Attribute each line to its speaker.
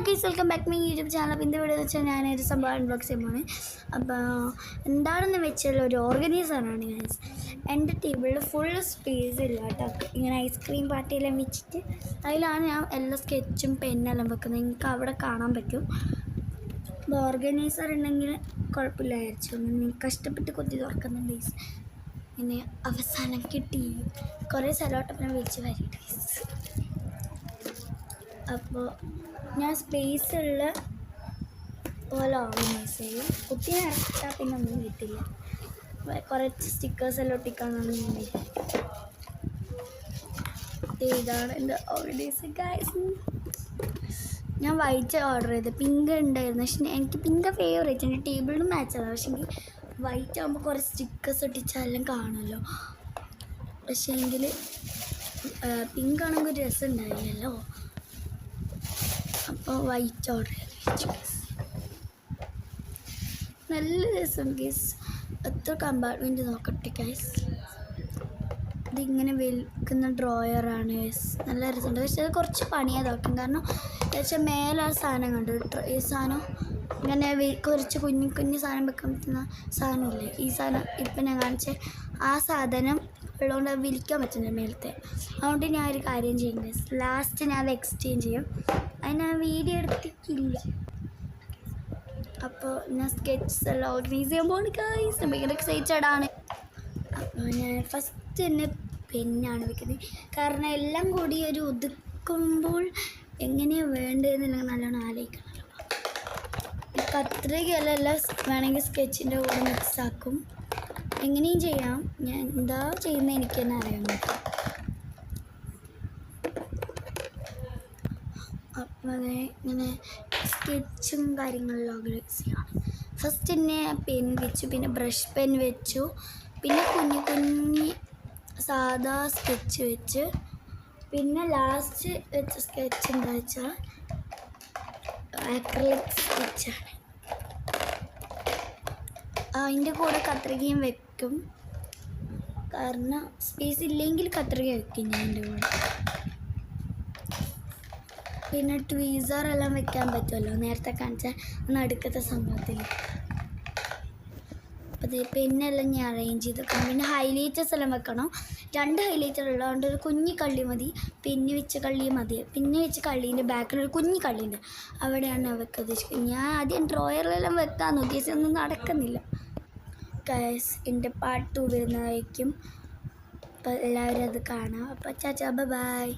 Speaker 1: Guys, welcome back my YouTube channel. അപ്പോൾ ഇന്ന് video വെച്ചാൽ ഞാനൊരു സംഭവം അൺബോക്സ് ചെയ്യുമ്പോൾ അപ്പോൾ എന്താണെന്ന് വെച്ചാൽ ഒരു ഓർഗനൈസറാണ് ഗൈസ്. എൻ്റെ ടേബിളിൽ ഫുൾ സ്പേസ് ഇല്ല കേട്ടോ. ഇങ്ങനെ ഐസ്ക്രീം പാർട്ടിയെല്ലാം വെച്ചിട്ട് അതിലാണ് ഞാൻ എല്ലാ സ്കെച്ചും പെന്നെല്ലാം വെക്കുന്നത്. നിങ്ങൾക്ക് അവിടെ കാണാൻ പറ്റും. അപ്പോൾ ഓർഗനൈസർ ഉണ്ടെങ്കിൽ കുഴപ്പമില്ലായിരിച്ചു. നിങ്ങൾക്ക് കഷ്ടപ്പെട്ട് കൊത്തി തുറക്കുന്നുണ്ട് ഗൈസ്. ഇങ്ങനെ അവസാനം കിട്ടി. കുറേ സ്ഥലത്തോട്ടപ്പം വെച്ച് വരിട്ട് ഗൈസ്. അപ്പോൾ ഞാൻ സ്പേസുള്ള പോലെ ഓർഗനൈസ് ചെയ്യും. കുത്തി നിറച്ചാൽ പിന്നെ ഒന്നും കിട്ടില്ല. കുറച്ച് സ്റ്റിക്കേഴ്സ് എല്ലാം ഒട്ടിക്കാനാണ് ഞാൻ വിചാരിക്കുന്നത്. ഇതാണ് എൻ്റെ ഓർഗനൈസർ ഗൈസ്. ഞാൻ വൈറ്റ് ഓർഡർ ചെയ്ത് പിങ്ക് ഉണ്ടായിരുന്നു. പക്ഷേ എനിക്ക് പിങ്ക് ഫേവറേറ്റ്. എൻ്റെ ടേബിളിലും മാച്ചാണ്. പക്ഷേ എനിക്ക് വൈറ്റ് ആകുമ്പോൾ കുറേ സ്റ്റിക്കേഴ്സ് ഒട്ടിച്ചാലും കാണുമല്ലോ. പക്ഷേ എങ്കിൽ പിങ്ക് ആണെങ്കിൽ ഒരു രസം ഉണ്ടായില്ലല്ലോ. അപ്പോൾ വൈറ്റ് ഓർഡർ ചെയ്ത് നല്ല രസം ഗൈസ്. എത്ര കമ്പാർട്ട്മെൻറ്റ് നോക്കട്ടെ ഗൈസ്. ഇതിങ്ങനെ വലിക്കുന്ന ഡ്രോയറാണ് ഗൈസ്. നല്ല രസമുണ്ട്. പക്ഷേ അത് കുറച്ച് പണിയാതാക്കും. കാരണം വെച്ചാൽ മേലെ ആ സാധനം കണ്ടു. ഈ സാധനം ഇങ്ങനെ കുറച്ച് കുഞ്ഞു കുഞ്ഞു സാധനം വെക്കാൻ പറ്റുന്ന സാധനമില്ലേ, ഈ സാധനം ഇപ്പം ഞാൻ കാണിച്ച ആ സാധനം ഉള്ളതുകൊണ്ട് അത് വിൽക്കാൻ പറ്റുന്നത് മേലത്തെ. അതുകൊണ്ട് ഞാൻ ഒരു കാര്യം ചെയ്യും ഗൈസ്. ലാസ്റ്റ് ഞാൻ അത് എക്സ്ചേഞ്ച് ചെയ്യും. അത് ഞാൻ വീഡിയോ എടുത്തിട്ടില്ല. അപ്പോൾ ഞാൻ സ്കെച്ച് എല്ലാം ഓർഗനൈസ് ചെയ്യാൻ പോകുന്നു ഗൈസ്. ഭയങ്കര എക്സൈറ്റഡ് ആണ്. അപ്പോൾ ഞാൻ ഫസ്റ്റ് തന്നെ പെന്നാണ് വെക്കുന്നത്. കാരണം എല്ലാം കൂടി ഒരു ഒതുക്കുമ്പോൾ എങ്ങനെയാണ് വേണ്ടതെന്നുള്ള നല്ലോണം ആലോചിക്കണമല്ലോ. കത്രികയെല്ലാം വേണമെങ്കിൽ സ്കെച്ചിൻ്റെ കൂടെ മിക്സാക്കും. എങ്ങനെയും ചെയ്യാം. ഞാൻ എന്താ ചെയ്യുന്നത് എനിക്ക് തന്നെ അറിയാൻ പറ്റും. അപ്പോൾ ഇങ്ങനെ സ്കെച്ചും കാര്യങ്ങളിലും ഓർഗനൈസ് ചെയ്യണം. ഫസ്റ്റ് തന്നെ പെൻ വെച്ചു, പിന്നെ ബ്രഷ് പെൻ വെച്ചു, പിന്നെ കുഞ്ഞു കുഞ്ഞി സാധാ സ്കെച്ച് വെച്ച്, പിന്നെ ലാസ്റ്റ് വെച്ച സ്കെച്ച് എന്താ വെച്ചാൽ ആക്രിലിക് സ്കെച്ചാണ്. അതിൻ്റെ കൂടെ കത്രികയും വെക്കും. കാരണം സ്പേസ് ഇല്ലെങ്കിൽ കത്രിക വെക്കും ഞാൻ എൻ്റെ കൂടെ. പിന്നെ ട്വീസറെല്ലാം വെക്കാൻ പറ്റുമല്ലോ, നേരത്തെ കാണിച്ച നടുക്കത്തെ സംഭവത്തിൽ. അപ്പോൾ ഇത് പെന്നെല്ലാം ഞാൻ അറേഞ്ച് ചെയ്ത് വെക്കണം. പിന്നെ ഹൈലൈറ്റേഴ്സ് എല്ലാം വെക്കണം. 2 ഹൈലൈറ്റർ ഉള്ളതുകൊണ്ട് ഒരു കുഞ്ഞി കള്ളി മതി. പിന്നെ വെച്ച കള്ളി മതി. പിന്നെ വെച്ച കള്ളീൻ്റെ ബാക്കിലൊരു കുഞ്ഞി കള്ളിയുണ്ട്, അവിടെയാണ് ഞാൻ വെക്കാൻ ഉദ്ദേശിക്കുന്നത്. ഞാൻ ആദ്യം ഡ്രോയറിലെല്ലാം വെക്കാമെന്ന് ഉദ്ദേശിച്ചൊന്നും നടക്കുന്നില്ല ഗൈസ്. എൻ്റെ പാർട്ട് 2 വരുന്നതായിരിക്കും. അപ്പോൾ എല്ലാവരും അത് കാണാം. അപ്പോൾ ചാച്ചാ ബൈ.